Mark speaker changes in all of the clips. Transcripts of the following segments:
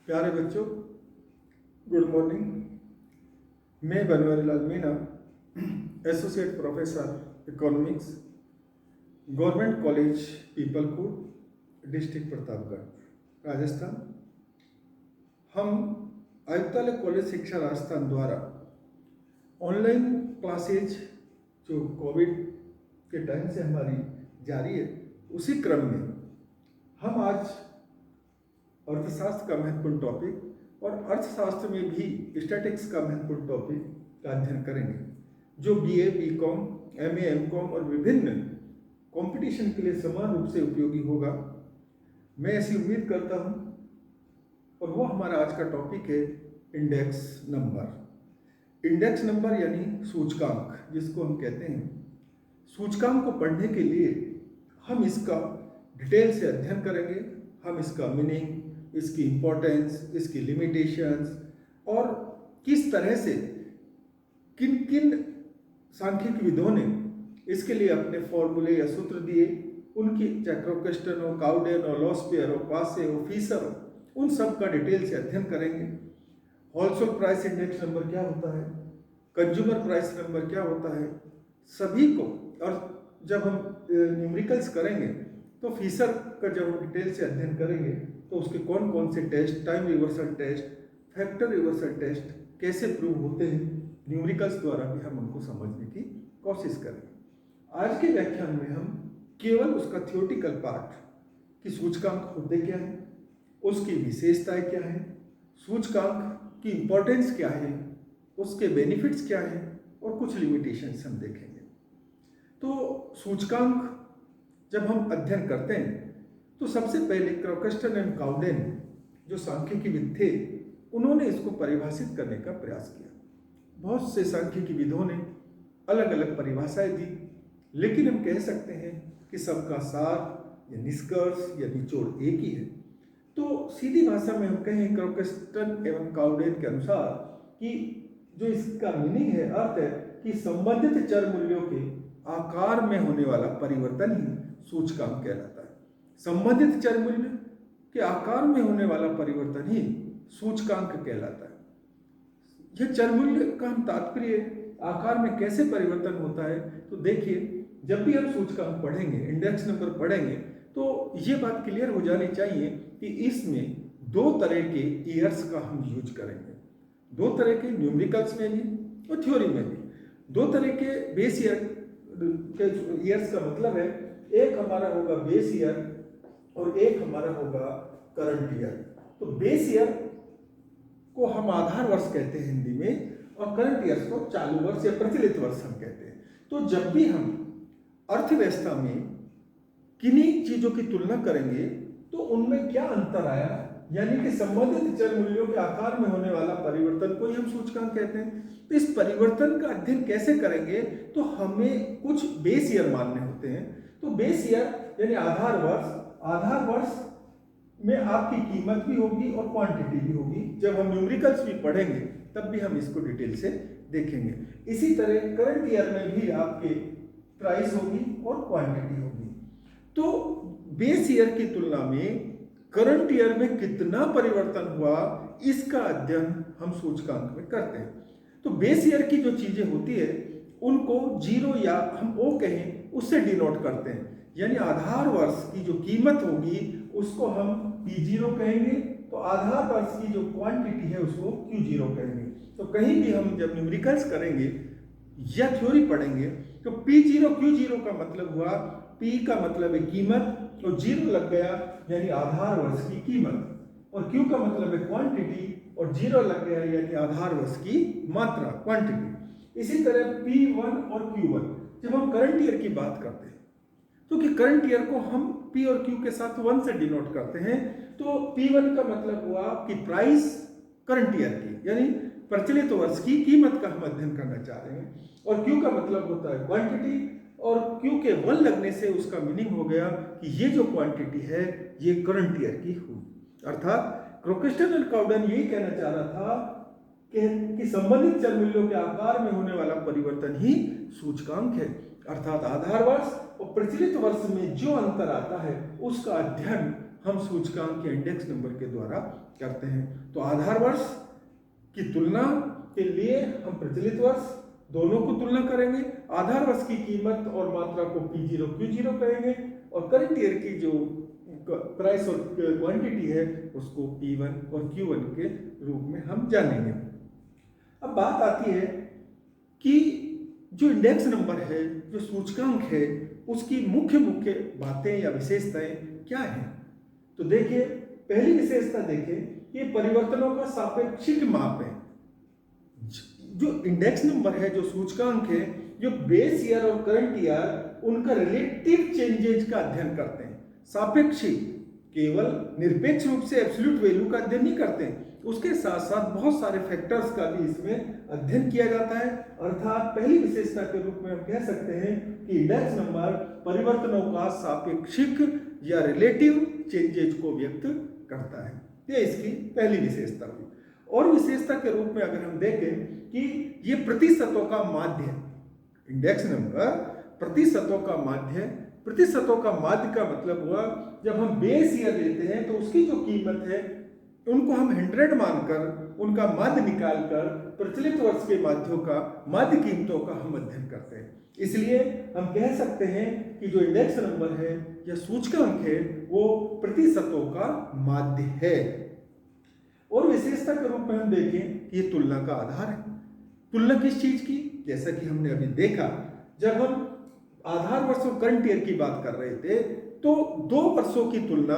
Speaker 1: प्यारे बच्चों, good morning. मैं Banwarilal Meena, associate professor economics, government college Pipalkot, district Pratapgarh, Rajasthan. हम आयुक्तालय कॉलेज शिक्षा राजस्थान द्वारा ऑनलाइन क्लासेज जो कोविड के टाइम से हमारी जारी है, उसी क्रम में हम आज अर्थशास्त्र का महत्वपूर्ण टॉपिक और अर्थशास्त्र में भी स्टैटिक्स का महत्वपूर्ण टॉपिक का अध्ययन करेंगे, जो बीए, बीकॉम, एमए, एमकॉम और विभिन्न कंपटीशन के लिए समान रूप से उपयोगी होगा। मैं ऐसी उम्मीद करता हूँ। और वो हमारा आज का टॉपिक है इंडेक्स नंबर। इंडेक्स नंबर यानी सूचकांक, जिसको हम कहते हैं। सूचकांक को पढ़ने के लिए हम इसका डिटेल से अध्ययन करेंगे। हम इसका मीनिंग, इसकी इम्पोर्टेंस, इसकी लिमिटेशंस और किस तरह से किन किन सांख्यिकी विदों ने इसके लिए अपने फॉर्मूले या सूत्र दिए, उनकी चाहे क्रोकेस्टन हो, काउडेन हो, लॉस्पेयर हो, पासे हो, फीसर हो, उन सब का डिटेल से अध्ययन करेंगे। होलसेल प्राइस इंडेक्स नंबर क्या होता है, कंज्यूमर प्राइस नंबर क्या होता है, सभी को। और जब हम न्यूमेरिकल्स करेंगे तो फीसर का जब हम डिटेल से अध्ययन करेंगे तो उसके कौन कौन से test, time reversal test, factor reversal test कैसे प्रूव होते हैं, न्यूमेरिकल्स द्वारा भी हम उनको समझने की कोशिश करेंगे। आज के व्याख्यान में हम केवल उसका थियोरेटिकल पार्ट कि सूचकांक होते क्या हैं, उसकी विशेषताएं क्या हैं, सूचकांक की इम्पोर्टेंस क्या है, उसके बेनिफिट्स क्या हैं और कुछ लिमिटेशंस हम देखेंगे। तो सूचकांक जब हम अध्ययन करते हैं तो सबसे पहले क्रोकेस्टन एंड काउडेन जो सांख्यिकीविद थे, उन्होंने इसको परिभाषित करने का प्रयास किया। बहुत से सांख्यिकीविदों ने अलग अलग परिभाषाएं दी, लेकिन हम कह सकते हैं कि सबका सार या निष्कर्ष या निचोड़ एक ही है। तो सीधी भाषा में हम कहें क्रोकेस्टन एवं काउडेन के अनुसार कि जो इसका मीनिंग है, अर्थ है कि संबंधित चर मूल्यों के आकार में होने वाला परिवर्तन ही सूचकांक कहलाता है। संबंधित चर मूल्य के आकार में होने वाला परिवर्तन ही सूचकांक कहलाता है। यह चर मूल्य का हम तात्पर्य आकार में कैसे परिवर्तन होता है, तो देखिए, जब भी हम सूचकांक पढ़ेंगे, इंडेक्स नंबर पढ़ेंगे, तो ये बात क्लियर हो जानी चाहिए कि इसमें दो तरह के ईयर्स का हम यूज करेंगे। दो तरह के, न्यूमेरिकल्स में भी और थ्योरी में भी। दो तरह के बेस ईयर के ईयर्स का मतलब है, एक हमारा होगा बेस ईयर और एक हमारा होगा करंट ईयर। तो बेस ईयर को हम आधार वर्ष कहते हैं हिंदी में, और करंट ईयर्स को चालू वर्ष या प्रचलित वर्ष हम कहते हैं। तो जब भी हम अर्थव्यवस्था में किन्हीं चीजों की तुलना करेंगे तो उनमें क्या अंतर आया, यानी कि संबंधित चर मूल्यों के आकार में होने वाला परिवर्तन को ही हम सूचकांक कहते हैं। तो इस परिवर्तन का अध्ययन कैसे करेंगे, तो हमें कुछ बेस ईयर मानने होते हैं। तो बेस ईयर यानी आधार वर्ष, आधार वर्ष में आपकी कीमत भी होगी और क्वांटिटी भी होगी। जब हम न्यूमेरिकल्स भी पढ़ेंगे तब भी हम इसको डिटेल से देखेंगे। इसी तरह करंट ईयर में भी आपके प्राइस होगी और क्वांटिटी होगी। तो बेस ईयर की तुलना में करंट ईयर में कितना परिवर्तन हुआ, इसका अध्ययन हम सूचकांक में करते हैं। तो बेस ईयर की जो चीजें होती है उनको जीरो या हम ओ कहें उससे डिनोट करते हैं, यानी आधार वर्ष की जो कीमत होगी उसको हम P0 कहेंगे, तो आधार वर्ष की जो क्वांटिटी है उसको Q0 कहेंगे। तो कहीं भी हम जब न्यूमेरिकल्स करेंगे या थ्योरी पढ़ेंगे तो P0 Q0 का मतलब हुआ, P का मतलब है कीमत और 0 लग गया यानी आधार वर्ष की कीमत, और Q का मतलब है क्वांटिटी और 0 लग गया यानी आधार वर्ष की मात्रा, क्वांटिटी। इसी तरह P1 और Q1 जब हम करंट ईयर की बात करते हैं तो कि करंट ईयर को हम P और Q के साथ 1 से डिनोट करते हैं। तो P1 का मतलब हुआ कि प्राइस करंट ईयर की, यानी प्रचलित वर्ष की कीमत का हम अध्ययन करना चाह रहे हैं, और Q का मतलब होता है क्वांटिटी, और Q के 1 लगने से उसका मीनिंग हो गया कि ये जो क्वांटिटी है ये करंट ईयर की हुई। अर्थात क्रोकेस्टन एंड काउडेन यही कहना चाह रहा था कि संबंधित चर मूल्यों के आकार में होने वाला परिवर्तन ही सूचकांक है। अर्थात आधार वर्ष और प्रचलित वर्ष में जो अंतर आता है उसका अध्ययन हम सूचकांक या इंडेक्स नंबर के द्वारा करते हैं। तो आधार वर्ष की तुलना के लिए हम प्रचलित वर्ष दोनों को तुलना करेंगे। आधार वर्ष की कीमत और मात्रा को P0 Q0 कहेंगे और करंट ईयर की जो प्राइस और क्वांटिटी है उसको P1 और Q1 के रूप में हम जानेंगे। अब बात आती है कि जो इंडेक्स नंबर है, जो सूचकांक है, उसकी मुख्य बातें या विशेषताएं क्या हैं। तो देखिए, पहली विशेषता देखें, ये परिवर्तनों का सापेक्षिक माप है। जो इंडेक्स नंबर है, जो सूचकांक है, जो बेस ईयर और करंट ईयर उनका रिलेटिव चेंजेज का अध्ययन करते हैं। सापेक्षिक, केवल निरपेक्ष रूप से एब्सोल्यूट वैल्यू का अध्ययन नहीं करते हैं, उसके साथ साथ बहुत सारे फैक्टर्स का भी इसमें अध्ययन किया जाता है। अर्थात पहली विशेषता के रूप में हम कह सकते हैं कि इंडेक्स नंबर परिवर्तनों का सापेक्षिक या रिलेटिव चेंजेज को व्यक्त करता है। ये इसकी पहली विशेषता हुई। और विशेषता के रूप में अगर हम देखें कि ये प्रतिशतों का माध्य है। इंडेक्स नंबर प्रतिशतों का माध्य है। प्रतिशतों का माध्य का मतलब हुआ, जब हम बेस ईयर लेते हैं तो उसकी जो कीमत है उनको हम 100 मानकर उनका माध्य निकालकर प्रचलित वर्ष के माध्यों का, माध्य कीमतों का हम अध्ययन करते हैं। इसलिए हम कह सकते हैं कि जो इंडेक्स नंबर है या सूचकांक है वो प्रतिशतों का माध्य है। और विशेषता के रूप में हम देखें कि ये तुलना का आधार है। तुलना किस चीज की? जैसा कि हमने अभी देखा, जब हम आधार वर्ष और करंट ईयर की बात कर रहे थे तो 2 वर्षों की तुलना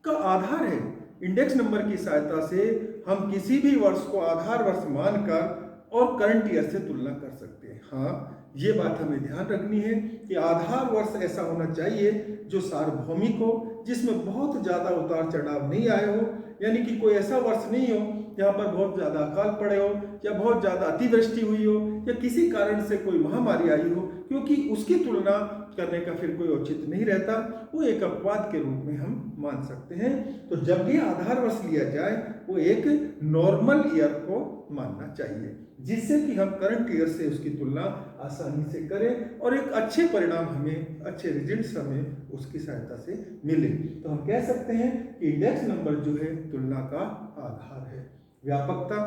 Speaker 1: का आधार है। इंडेक्स नंबर की सहायता से हम किसी भी वर्ष को आधार वर्ष मानकर और करंट ईयर से तुलना कर सकते हैं। हाँ, ये बात हमें ध्यान रखनी है कि आधार वर्ष ऐसा होना चाहिए जो सार्वभौमिक हो, जिसमें बहुत ज़्यादा उतार चढ़ाव नहीं आए हो, यानी कि कोई ऐसा वर्ष नहीं हो जहाँ पर बहुत ज़्यादा अकाल पड़े हो या बहुत ज़्यादा अतिवृष्टि हुई हो या किसी कारण से कोई महामारी आई हो, क्योंकि उसकी तुलना करने का फिर कोई औचित्य नहीं रहता। वो एक अपवाद के रूप में हम मान सकते हैं। तो जब भी आधार वर्ष लिया जाए वो एक नॉर्मल ईयर को मानना चाहिए, जिससे कि हम करंट ईयर से उसकी तुलना आसानी से करें और एक अच्छे परिणाम हमें, अच्छे रिजल्ट्स हमें उसकी सहायता से मिले। तो हम कह सकते हैं कि इंडेक्स नंबर जो है तुलना का आधार है। व्यापकता,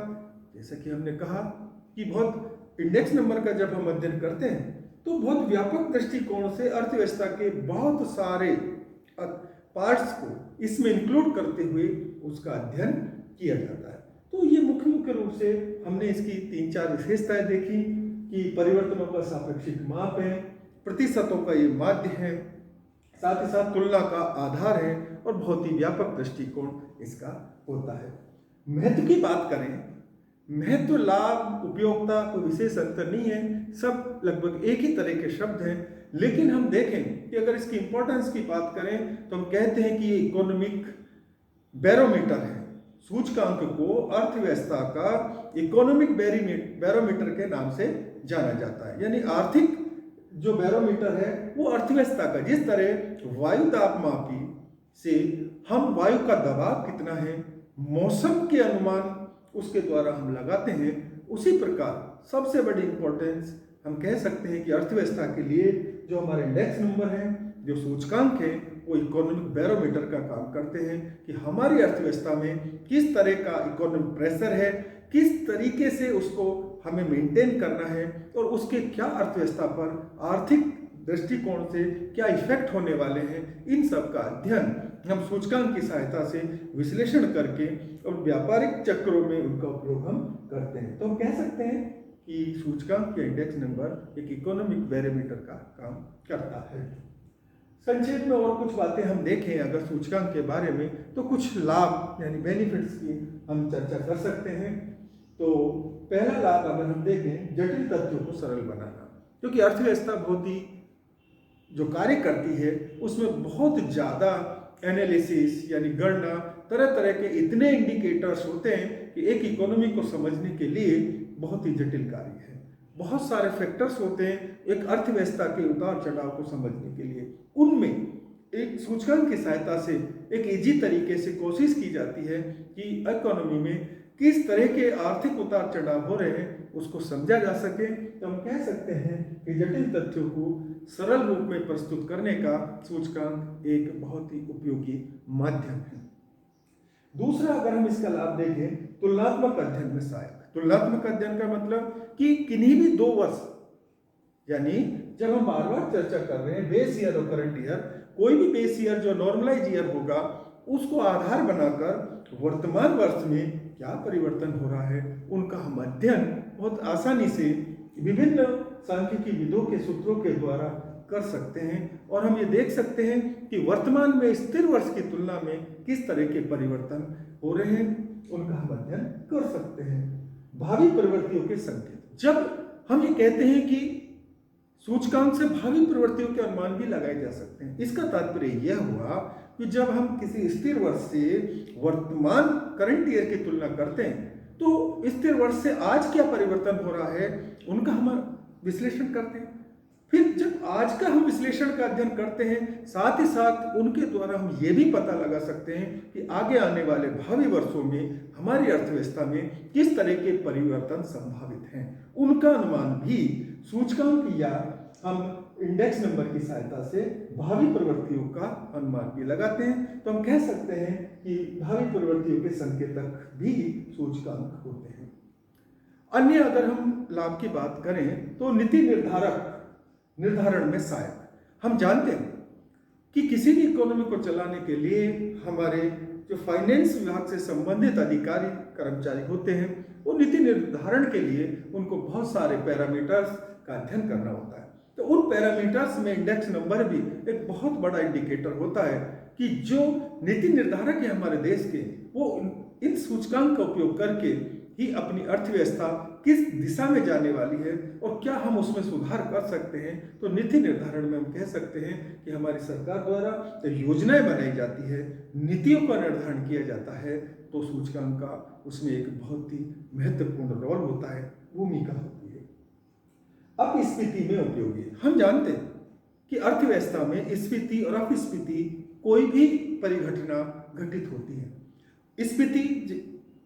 Speaker 1: जैसा कि हमने कहा कि बहुत इंडेक्स नंबर का जब हम अध्ययन करते हैं तो बहुत व्यापक दृष्टिकोण से अर्थव्यवस्था के बहुत सारे पार्ट्स को इसमें इंक्लूड करते हुए उसका अध्ययन किया जाता है। तो ये मुख्य रूप से हमने इसकी 3-4 विशेषताएं देखी कि परिवर्तनों का सापेक्षिक माप है, प्रतिशतों का ये माध्य है, साथ ही साथ तुलना का आधार है और बहुत ही व्यापक दृष्टिकोण इसका होता है। महत्व की बात करें, महत्व, लाभ, उपयोगिता कोई विशेष अंतर नहीं है, सब लगभग एक ही तरह के शब्द हैं। लेकिन हम देखें कि अगर इसकी इंपॉर्टेंस की बात करें तो हम कहते हैं कि ये इकोनॉमिक बैरोमीटर है। सूचकांक को अर्थव्यवस्था का इकोनॉमिक बैरोमीटर के नाम से जाना जाता है। यानी आर्थिक जो बैरोमीटर है वो अर्थव्यवस्था का, जिस तरह वायु तापमापी से हम वायु का दबाव कितना है, मौसम के अनुमान उसके द्वारा हम लगाते हैं, उसी प्रकार सबसे बड़ी इंपॉर्टेंस हम कह सकते हैं कि अर्थव्यवस्था के लिए जो हमारे इंडेक्स नंबर हैं, जो सूचकांक हैं, वो इकोनॉमिक बैरोमीटर का काम करते हैं कि हमारी अर्थव्यवस्था में किस तरह का इकोनॉमिक प्रेशर है, किस तरीके से उसको हमें मेंटेन करना है और उसके क्या अर्थव्यवस्था पर आर्थिक दृष्टिकोण से क्या इफेक्ट होने वाले हैं। इन सब का अध्ययन हम सूचकांक की सहायता से विश्लेषण करके और व्यापारिक चक्रों में उनका उपयोग हम करते हैं। तो हम कह सकते हैं कि सूचकांक या इंडेक्स नंबर एक इकोनॉमिक बैरोमीटर का काम करता है। संक्षेप में और कुछ बातें हम देखें अगर सूचकांक के बारे में, तो कुछ लाभ यानी बेनिफिट्स की हम चर्चा कर सकते हैं। तो पहला लाभ अगर हम देखें, जटिल तथ्यों को सरल बनाना, क्योंकि अर्थव्यवस्था बहुत ही जो कार्य करती है उसमें बहुत ज़्यादा एनालिसिस यानी गणना, तरह तरह के इतने इंडिकेटर्स होते हैं कि एक इकोनॉमी को समझने के लिए बहुत ही जटिल कार्य है। बहुत सारे फैक्टर्स होते हैं एक अर्थव्यवस्था के उतार चढ़ाव को समझने के लिए। उनमें एक सूचकांक की सहायता से एक इजी तरीके से कोशिश की जाती है कि इकोनॉमी में किस तरह के आर्थिक उतार चढ़ाव हो रहे हैं उसको समझा जा सके, तो हम कह सकते हैं कि जटिल तथ्यों को सरल रूप में प्रस्तुत करने का सूचकांक एक बहुत ही उपयोगी माध्यम है। दूसरा, अगर हम इसका लाभ देखें, तुलनात्मक अध्ययन में सहायक। तुलनात्मक अध्ययन का मतलब कि किन्हीं भी 2 वर्ष, यानी जब हम बार बार चर्चा कर रहे हैं बेस ईयर और करंट ईयर, कोई भी बेस ईयर जो नॉर्मलाइज ईयर होगा उसको आधार बनाकर वर्तमान वर्ष में क्या परिवर्तन हो रहा है उनका हम अध्ययन बहुत आसानी से विभिन्न सांख्यिकी विधियों के सूत्रों के द्वारा कर सकते हैं, और हम ये देख सकते हैं कि वर्तमान में स्थिर वर्ष की तुलना में किस तरह के परिवर्तन हो रहे हैं, उनका हम अध्ययन कर सकते हैं। भावी प्रवृत्तियों के संकेत, जब हम ये कहते हैं कि सूचकांक से भावी प्रवृत्तियों के अनुमान भी लगाए जा सकते हैं, इसका तात्पर्य यह हुआ कि जब हम किसी स्थिर वर्ष से वर्तमान करंट ईयर की तुलना करते हैं तो स्थिर वर्ष से आज क्या परिवर्तन हो रहा है उनका हम विश्लेषण करते हैं। फिर जब आज का हम विश्लेषण का अध्ययन करते हैं, साथ ही साथ उनके द्वारा हम ये भी पता लगा सकते हैं कि आगे आने वाले भावी वर्षों में हमारी अर्थव्यवस्था में किस तरह के परिवर्तन संभावित हैं, उनका अनुमान भी सूचकांक या हम इंडेक्स नंबर की सहायता से भावी प्रवृत्तियों का अनुमान भी लगाते हैं। तो हम कह सकते हैं कि भावी प्रवृत्तियों के संकेतक भी सूचकांक होते हैं। अन्य अगर हम लाभ की बात करें तो नीति निर्धारण में सहायक। हम जानते हैं कि किसी भी इकोनॉमी को चलाने के लिए हमारे जो फाइनेंस विभाग से संबंधित अधिकारी कर्मचारी होते हैं वो नीति निर्धारण के लिए उनको बहुत सारे पैरामीटर्स का अध्ययन करना होता है। तो उन पैरामीटर्स में इंडेक्स नंबर भी एक बहुत बड़ा इंडिकेटर होता है कि जो नीति निर्धारक है हमारे देश के, वो इन सूचकांक का उपयोग करके ही अपनी अर्थव्यवस्था किस दिशा में जाने वाली है और क्या हम उसमें सुधार कर सकते हैं। तो नीति निर्धारण में हम कह सकते हैं कि हमारी सरकार द्वारा योजनाएं बनाई जाती है, नीतियों का निर्धारण किया जाता है, तो सूचकांक का उसमें एक बहुत ही महत्वपूर्ण रोल होता है, भूमिका होती है। अपस्फीति में उपयोगी, हम जानते हैं कि अर्थव्यवस्था में स्फीति और अपस्फीति कोई भी परिघटना घटित होती है। स्फीति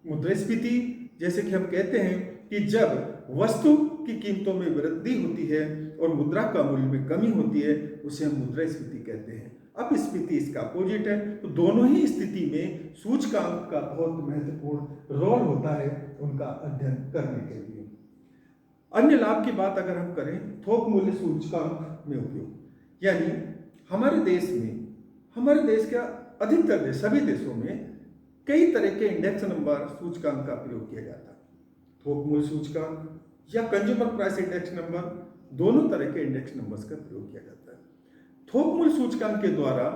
Speaker 1: मुद्रास्फीति, जैसे कि हम कहते हैं कि जब वस्तु की कीमतों में वृद्धि होती है और मुद्रा का मूल्य में कमी होती है, उसे हम मुद्रास्फीति कहते हैं। अपस्फीति इसका अपोजिट है। तो दोनों ही स्थिति में सूचकांक का बहुत महत्वपूर्ण रोल होता है उनका अध्ययन करने के लिए। अन्य लाभ की बात अगर हम करें, थोक मूल्य सूचकांक में उपयोग, यानी हमारे देश का अधिकतर देश, सभी देशों में कई तरह के इंडेक्स नंबर सूचकांक का प्रयोग किया जाता है। थोक मूल्य सूचकांक या कंज्यूमर प्राइस इंडेक्स नंबर, दोनों तरह के इंडेक्स नंबर्स का प्रयोग किया जाता है। थोक मूल्य सूचकांक के द्वारा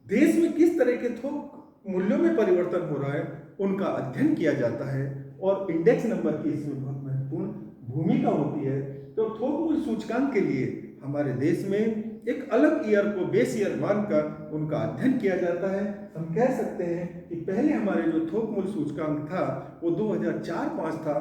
Speaker 1: देश में किस तरह के थोक मूल्यों में परिवर्तन हो रहा है उनका अध्ययन किया जाता है, और इंडेक्स नंबर की इसमें बहुत महत्वपूर्ण भूमिका होती है। तो थोक मूल्य सूचकांक के लिए हमारे देश में एक अलग ईयर को बेस ईयर मानकर उनका अध्ययन किया जाता है। हम कह सकते हैं कि पहले हमारे जो थोक मूल्य सूचकांक था वो 2004-05 था,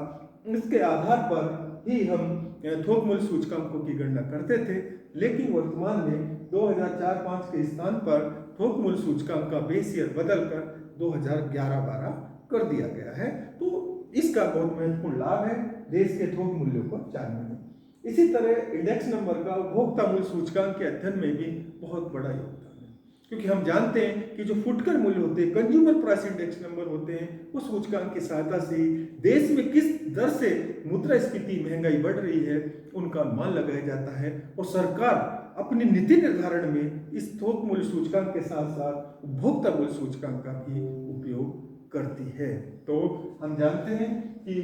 Speaker 1: इसके आधार पर ही हम थोक मूल्य सूचकांकों की गणना करते थे, लेकिन वर्तमान में 2004-05 के स्थान पर थोक मूल्य सूचकांक का बेस ईयर बदलकर 2011-12 कर दिया गया है। तो इसका बहुत महत्वपूर्ण लाभ है देश के थोक मूल्यों को जानने में। इसी तरह इंडेक्स नंबर का उपभोक्ता मूल्य सूचकांक के अध्ययन में भी बहुत बड़ा योगदान है, क्योंकि हम जानते हैं कि जो फुटकर मूल्य होते हैं, कंज्यूमर प्राइस इंडेक्स नंबर होते हैं, वो सूचकांक की सहायता से देश में किस दर से मुद्रास्फीति महंगाई बढ़ रही है उनका अनुमान लगाया जाता है, और सरकार अपनी नीति निर्धारण में इस थोक मूल्य सूचकांक के साथ साथ उपभोक्ता मूल्य सूचकांक का भी उपयोग करती है। तो हम जानते हैं कि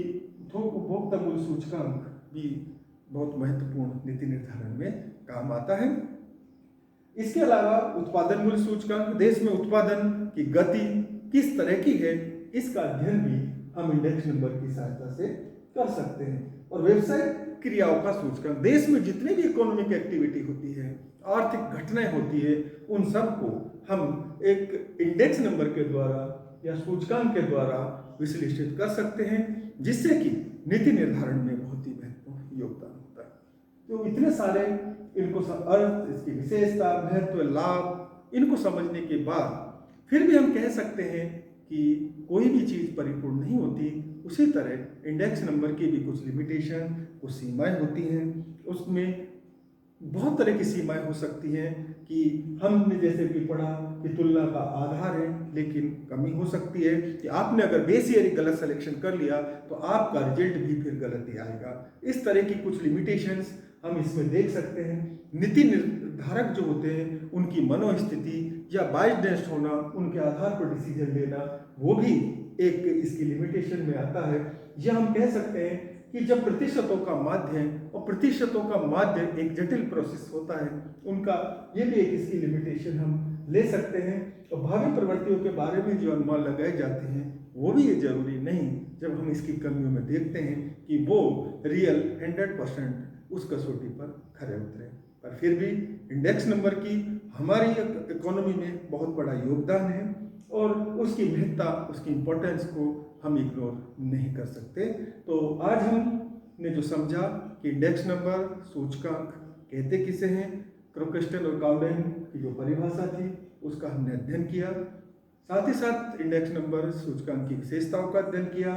Speaker 1: थोक उपभोक्ता मूल्य सूचकांक भी बहुत महत्वपूर्ण नीति निर्धारण में काम आता है। इसके अलावा उत्पादन मूल्य सूचकांक, देश में उत्पादन की गति किस तरह की है इसका अध्ययन भी हम इंडेक्स नंबर की सहायता से कर सकते हैं। और व्यवसायिक क्रियाओं का सूचकांक, देश में जितनी भी इकोनॉमिक एक्टिविटी होती है, आर्थिक घटनाएं होती है, उन सबको हम एक इंडेक्स नंबर के द्वारा या सूचकांक के द्वारा विश्लेषित कर सकते हैं, जिससे कि नीति निर्धारण में बहुत ही महत्वपूर्ण योगदान होता है। तो इतने सारे इनको अर्थ, इसकी विशेषता, महत्व, लाभ, इनको समझने के बाद फिर भी हम कह सकते हैं कि कोई भी चीज़ परिपूर्ण नहीं होती, उसी तरह इंडेक्स नंबर की भी कुछ लिमिटेशन, कुछ सीमाएं होती हैं। उसमें बहुत तरह की सीमाएं हो सकती हैं कि हमने जैसे कि पढ़ा कि तुलना का आधार है, लेकिन कमी हो सकती है कि आपने अगर बेस ईयर गलत सिलेक्शन कर लिया तो आपका रिजल्ट भी फिर गलत ही आएगा। इस तरह की कुछ लिमिटेशंस हम इसमें देख सकते हैं। नीति निर्धारक जो होते हैं उनकी मनोस्थिति या बायस्ड होना, उनके आधार पर डिसीजन लेना, वो भी एक इसकी लिमिटेशन में आता है। या हम कह सकते हैं कि जब प्रतिशतों का माध्य और प्रतिशतों का माध्य एक जटिल प्रोसेस होता है, उनका ये भी एक इसकी लिमिटेशन हम ले सकते हैं। और भावी प्रवृत्तियों के बारे में जो अनुमान लगाए जाते हैं वो भी ये जरूरी नहीं, जब हम इसकी कमियों में देखते हैं कि वो रियल 100% उस कसौटी पर खरे उतरे। पर फिर भी इंडेक्स नंबर की हमारी इकोनॉमी में बहुत बड़ा योगदान है और उसकी महत्ता, उसकी इम्पोर्टेंस को हम इग्नोर नहीं कर सकते। तो आज हमने जो समझा कि इंडेक्स नंबर, सूचकांक कहते किसे हैं, क्रोकेस्टन और काउडेन की जो परिभाषा थी उसका हमने अध्ययन किया। साथ ही साथ इंडेक्स नंबर, सूचकांक की विशेषताओं का अध्ययन किया,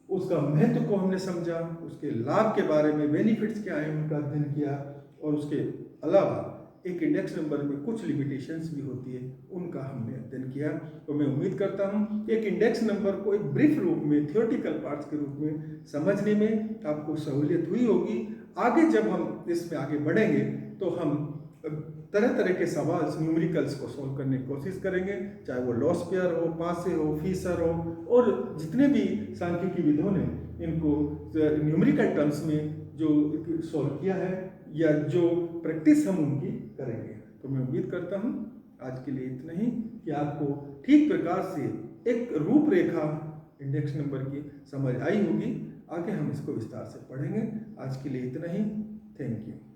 Speaker 1: उसका महत्व को हमने समझा, उसके लाभ के बारे में, बेनिफिट्स क्या हैं उनका अध्ययन किया। और उसके अलावा एक इंडेक्स नंबर में कुछ लिमिटेशंस भी होती है, उनका हमने अध्ययन किया। तो मैं उम्मीद करता हूँ कि एक इंडेक्स नंबर को एक ब्रीफ रूप में, थियोरेटिकल पार्ट्स के रूप में समझने में आपको सहूलियत हुई होगी। आगे जब हम इसमें आगे बढ़ेंगे तो हम तरह तरह के सवाल, न्यूमेरिकल्स को सॉल्व करने की कोशिश करेंगे, चाहे वो लॉस्पेयर हो, पासे हो, फीसर हो, और जितने भी सांख्यिकी विदों ने इनको न्यूमेरिकल टर्म्स में जो सॉल्व किया है या जो प्रैक्टिस हम उनकी करेंगे। तो मैं उम्मीद करता हूँ आज के लिए इतना ही, कि आपको ठीक प्रकार से एक रूपरेखा इंडेक्स नंबर की समझ आई होगी। आगे हम इसको विस्तार से पढ़ेंगे। आज के लिए इतना ही। Thank you.